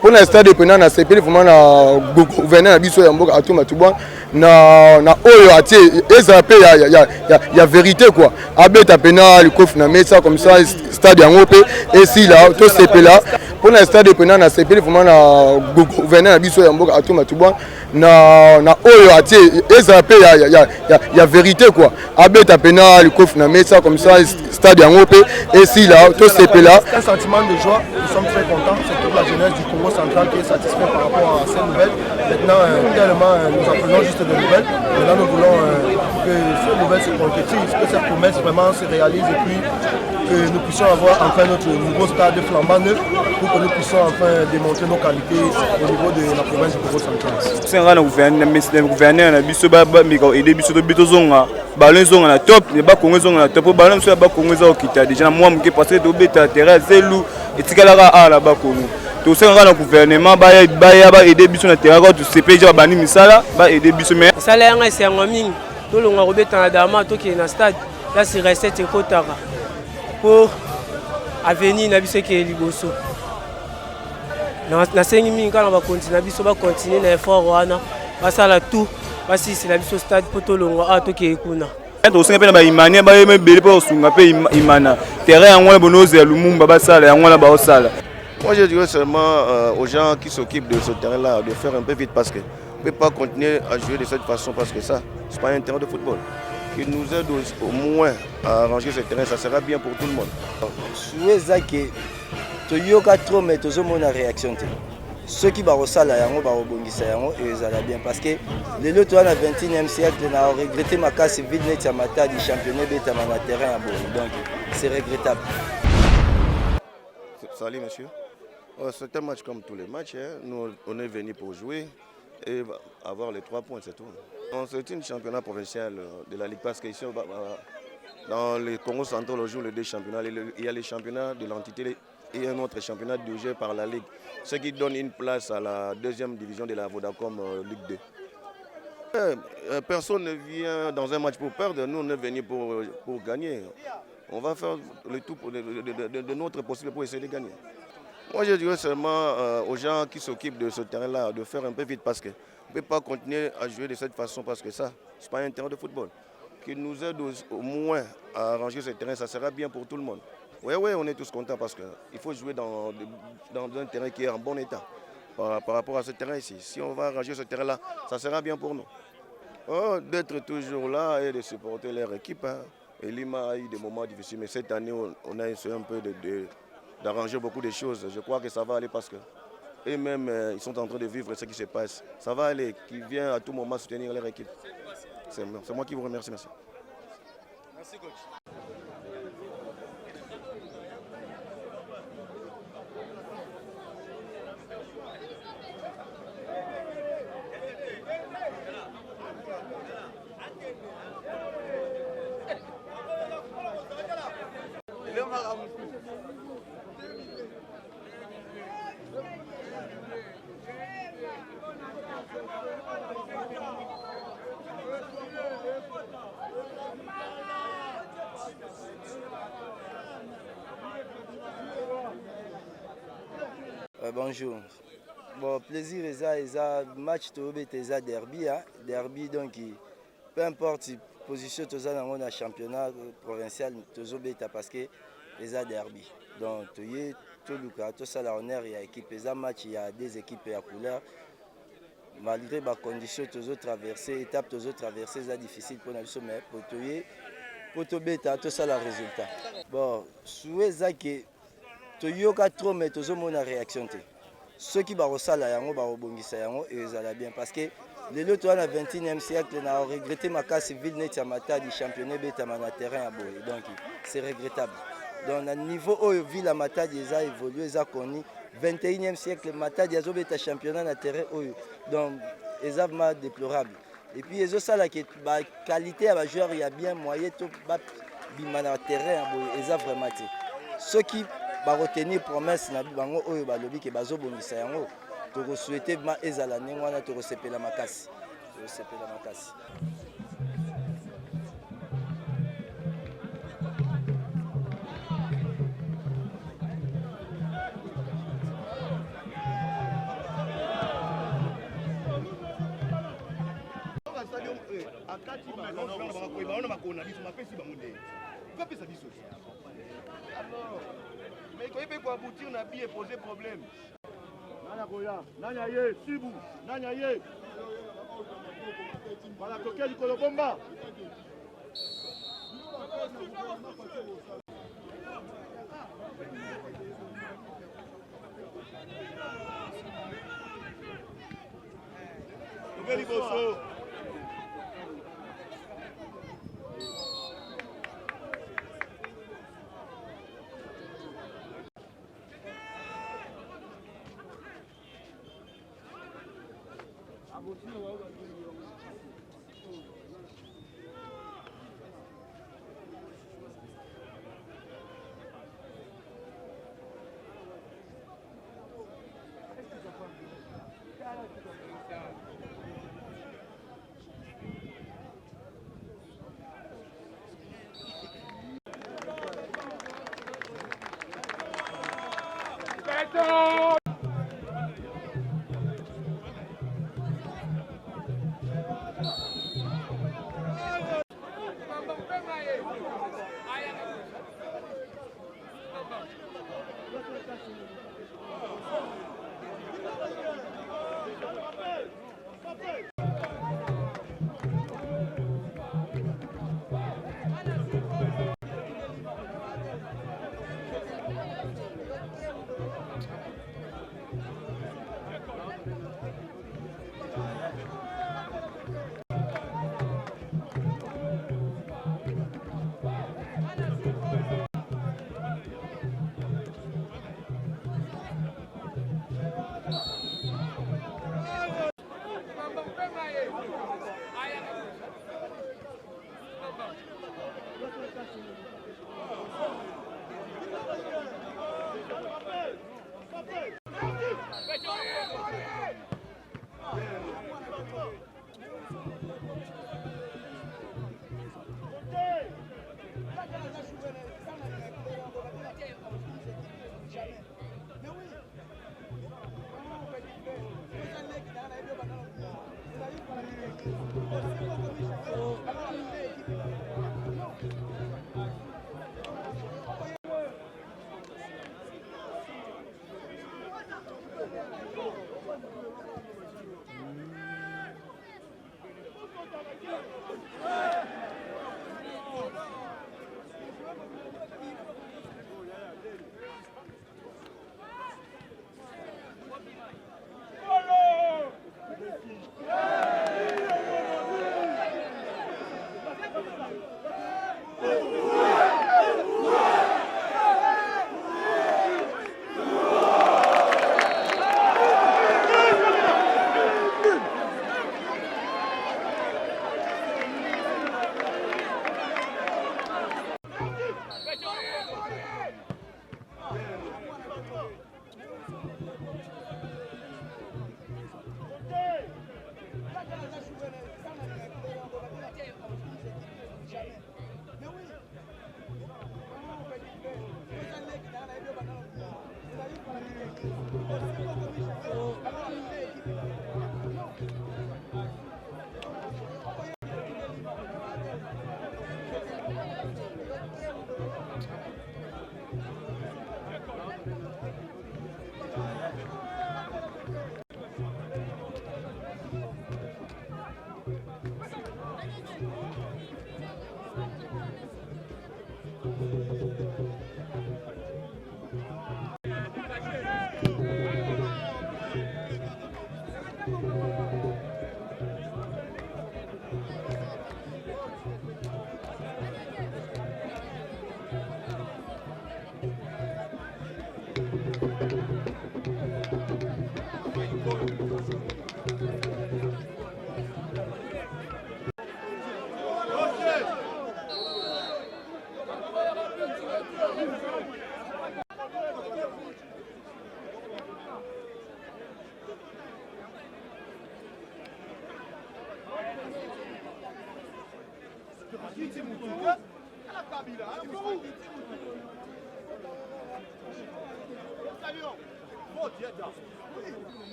Pour l'instant, dépendant de CP, vraiment na gouverner na biso ya mboka atuma tubon na oyo atie ezape ya vérité quoi. Abeta pena le coffre na mesa comme ça stade ya ngope et si là tout CP là. Pour l'instant, dépendant de CP, vraiment na gouverner na biso ya mboka atuma tubon na oyo atie ezape ya vérité quoi. Abeta pena le coffre na mesa comme ça stade ya ngope et si là tout CP là. Un sentiment de joie, nous sommes très contents, c'est toute la jeunesse du Congo central qui est satisfaite par rapport à ces nouvelles. Maintenant, tellement nous apprenons juste de nouvelles. Maintenant, nous voulons que ces nouvelles se concrétisent, que cette promesse vraiment se réalise et puis que nous puissions avoir enfin notre nouveau stade flambant neuf pour que nous puissions enfin démontrer nos qualités au niveau de la province du Congo central. C'est un gouverneur, ballon zonga na top ne ba kongo zonga na top ballon so ba kongo za okita déjà moi mke parce que to beta terrain zelu etikala ka ala ba kongo to senga na gouvernement ba aider biso na terrain to CP ja bani misala ba aider biso mais sala yanga senga mingi to longa ko beta na dama to ki na stade là c'est recette ko tara pour avenir na biso ke liboso na sengi mingi kana ba continuer biso ba continuer na effort wana ba sala tout. Basi c'est la biso stade potolongo a to ke kuna to senga pe na ba imania ba yeme bele po sunga pe imana terrain yango na bonoze ya Lumumba ba sala yango na ba osala. Moi je dirais seulement aux gens qui s'occupent de ce terrain là de faire un peu vite parce que on ne peut pas continuer à jouer de cette façon parce que ça c'est pas un terrain de football. Qu'ils nous aident au moins à arranger ce terrain, ça sera bien pour tout le monde. Souhait zake to yoka trop mais to zo mona réaction te. Ceux qui barosala yango barobongisa yango et ezala bien parce que les autres dans le 21e siècle n'a regretté ma casse ville net ya matadi championnat beta na terrain à Bourg donc c'est regrettable. Salut monsieur. C'est un match comme tous les matchs, hein. Nous on est venu pour jouer et avoir les 3 points c'est tout. C'est une championnat provincial de la Ligue parce que ici dans le Congo central on joue les deux championnats, il y a les championnats de l'entité et un autre championnat dirigé par la Ligue, ce qui donne une place à la deuxième division de la Vodacom Ligue 2. Personne ne vient dans un match pour perdre, nous on est venus pour gagner. On va faire le tout de notre possible pour essayer de gagner. Moi je dirais seulement aux gens qui s'occupent de ce terrain-là de faire un peu vite parce qu'on ne peut pas continuer à jouer de cette façon parce que ça, c'est pas un terrain de football. Qu'ils nous aident au moins à arranger ce terrain, ça sera bien pour tout le monde. Oui, on est tous contents parce qu'il faut jouer dans un terrain qui est en bon état par rapport à ce terrain ici. Si on va arranger ce terrain-là, ça sera bien pour nous. D'être toujours là et de supporter leur équipe. Hein. Et Lima a eu des moments difficiles, mais cette année, on a essayé un peu d'arranger beaucoup de choses. Je crois que ça va aller parce que eux-mêmes, ils sont en train de vivre ce qui se passe. Ça va aller, qu'ils viennent à tout moment soutenir leur équipe. C'est moi qui vous remercie, merci. Merci coach. Bonjour. Bon, plaisir, ça match de derby, hein? Derby donc peu importe position dans le championnat provincial parce que les derby. Donc tout ça la honneur il y a équipe, match il y a des équipes à couleur. Malgré les conditions traversées, étapes traversées, c'est difficile pour nous mais pour tout ça le résultat. Bon, souhait zake toyoka trop mais tozomona réaction te. Ceux qui barosala yango barobongisa yango et ezala bien parce que les autres dans le 21e siècle n'a regretté ma casse ville net ya matadi championnat beta na terrain à Bourg donc c'est regrettable. Donc à niveau où ville à matadi eza évolué eza connu 21e siècle matadi azo beta championnat na terrain donc eza vraiment déplorable. Et puis ezo sala que ba qualité à joueur il y a bien moyen to ba bima na terrain à Bourg eza vraiment te. Ceux qui va retenir promesse na bango oyo balobi ke bazobongisa yango to souhaiter ma ezala nengwana to sepela makasi Mais il peut aboutir à bien poser problème. Nanya ye, Sibu, Nanya ye. Voilà, Toké du Kolobomba. Toké du Bosso.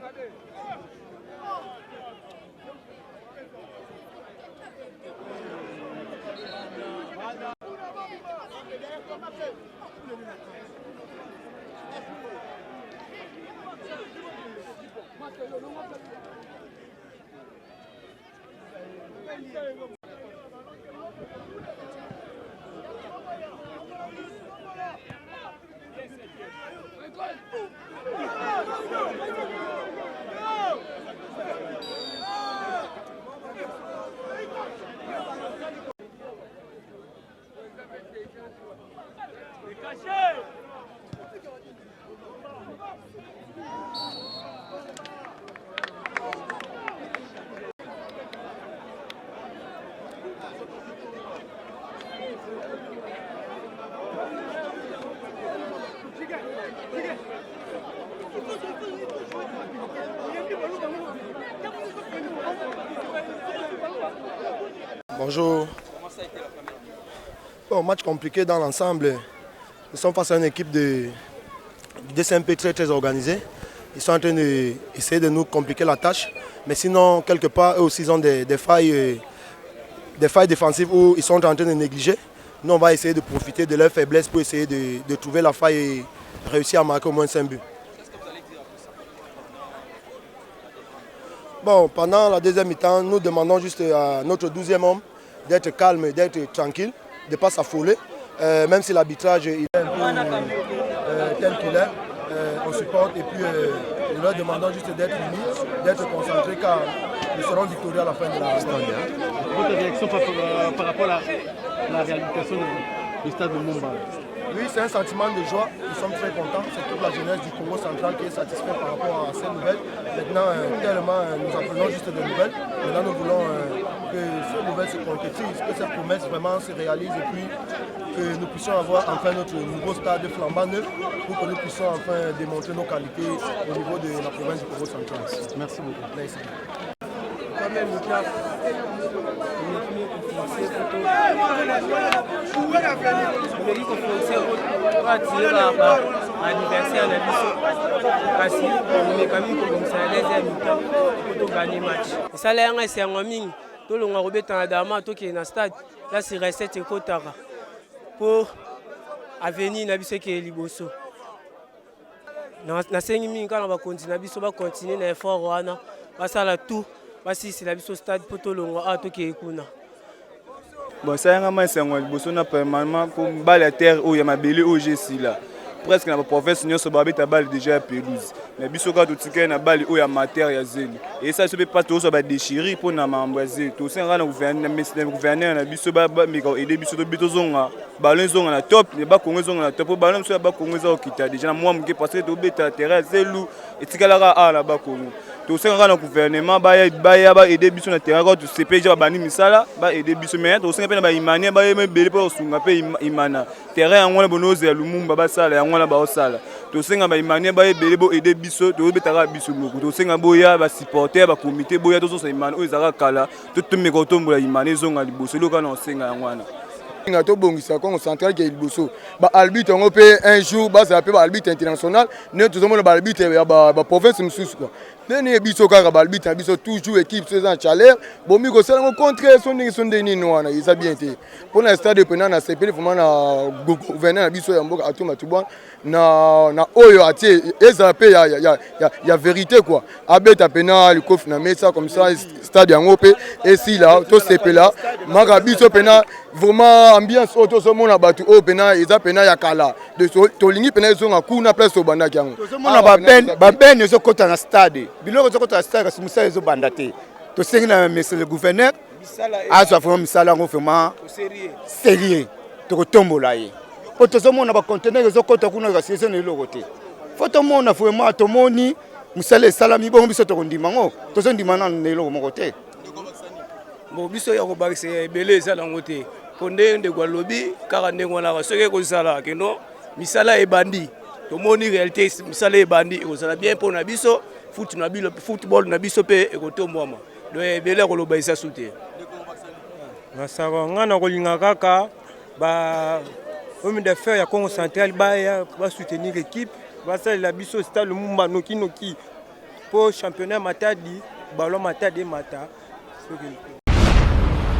Allez. Bonjour. Comment ça a été la première minute? Bon, match compliqué dans l'ensemble. Nous sommes face à une équipe de DCMP très organisée. Ils sont en train d'essayer de nous compliquer la tâche. Mais sinon, quelque part, eux aussi, ils ont des failles défensives où ils sont en train de négliger. Nous, on va essayer de profiter de leur faiblesse pour essayer de trouver la faille et réussir à marquer au moins 5 buts. Qu'est-ce que vous allez dire après ça? Bon, pendant la deuxième mi-temps, nous demandons juste à notre 12e homme d'être calme, d'être tranquille, de ne pas s'affoler. Même si l'arbitrage est un peu tel qu'il est, on supporte et puis nous leur demandons juste d'être unis, d'être concentrés car nous serons victorieux à la fin de la saison. Votre réaction par rapport à la réhabilitation du stade de Mumba? Oui, c'est un sentiment de joie. Nous sommes très contents. C'est toute la jeunesse du Congo central qui est satisfaite par rapport à ces nouvelles. Maintenant, tellement nous apprenons juste des nouvelles. Maintenant, nous voulons que ces nouvelles se concrétisent, que cette promesse vraiment se réalise et puis que nous puissions avoir enfin notre nouveau stade flambant neuf pour que nous puissions enfin démontrer nos qualités au niveau de la province du Congo central. Merci beaucoup. Merci. Quand même, le cap, omeki kofonse oatire baadversaire na biso kasi omeka mingi kobongisa na deuxième mi-temps po toganye match esala yanga esengo mingi tolonga kobeta na dama tokende na stade lasi recette ekotaka mpo avenir na biso ekeye liboso nasengi mingi kaka na bakonzi na biso bakontinue na effort wana basala tout basisila biso stade mpo tolongwa awa tokeye kuna. Bon, ça y est, c'est un peu de permanent comme balle à terre où il y a ma belle OGC là. Presque na professeur nyonso babeta balle déjà à pelouse. Mais biso ka totika na balle où il y a matière ya zeli. Et ça se peut pas tout ça ba déchirer pour na mambazer. Tout ça na gouverneur na biso ba mika aider biso to bito zonga. Ballon zonga na top, ne ba kongo zonga na top. Ballon so ba kongo za okita déjà moi mke parce que to beta terrain zelu etikala ka a la ba kongo. Tout ça na gouvernement ba aider biso na terrain ko CP ja bani misala ba aider biso mais tout ça pe na ba imania ba yeme bele po sunga pe imana. Terrain ngwana bonoze ya Lumumba ba sala ngwana ba osala. To senga ba imania ba ebele bo aider biso to betaka biso moko. To senga boya ba supporter ba comité boya to so sa imana o ezaka kala to tumeka otombola imana ezonga liboso loka na senga ngwana. Nga to bongisa Congo central qui est liboso ba arbitre on peut un jour ba ça peut ba arbitre international ne tout le monde ba arbitre ya ba province mususu quoi nene biso kaka ba arbitre biso toujours équipe c'est en chaleur bomi ko sala contre son deni noana ils a bien été pour le stade pendant na CPL vraiment na gouverneur na biso ya mboka atuma tubwa na oyo atie ezape ya vérité quoi abeta pena le coffre na mesa comme ça stade yango pe et si là to CPL là maka biso pena vraiment ambiance auto so mona batu o pena eza pena ya kala de tolingi pena zonga kuna place obanda kyango to mona ba ben zo kota na stade biloko zo kota na stade kasi musala zo banda te to sengi na monsieur le gouverneur azo vraiment misala ngo vraiment sérieux to kotombola ye po to zo mona ba conteneur zo kota kuna kasi zo ne loko te foto mona vraiment to moni musala salami bongo biso to kondima ngo to zo ndima na ne loko moko te bon biso ya kobakisa ebele eza nango te po ndenge gwalobi kaka ndenge wana soki ekozala keno misala ebandi tomoni réalité misala ebandi ekozala bien mpo na biso football na biso mpe ekotombwama donc ebele koloba esasu te nasaka nga na kolinga kaka homme d'affaires ya Congo central baya basoutenir équipe basalela biso stade Lumumba noki mpo championnat matadi ballon matadi mata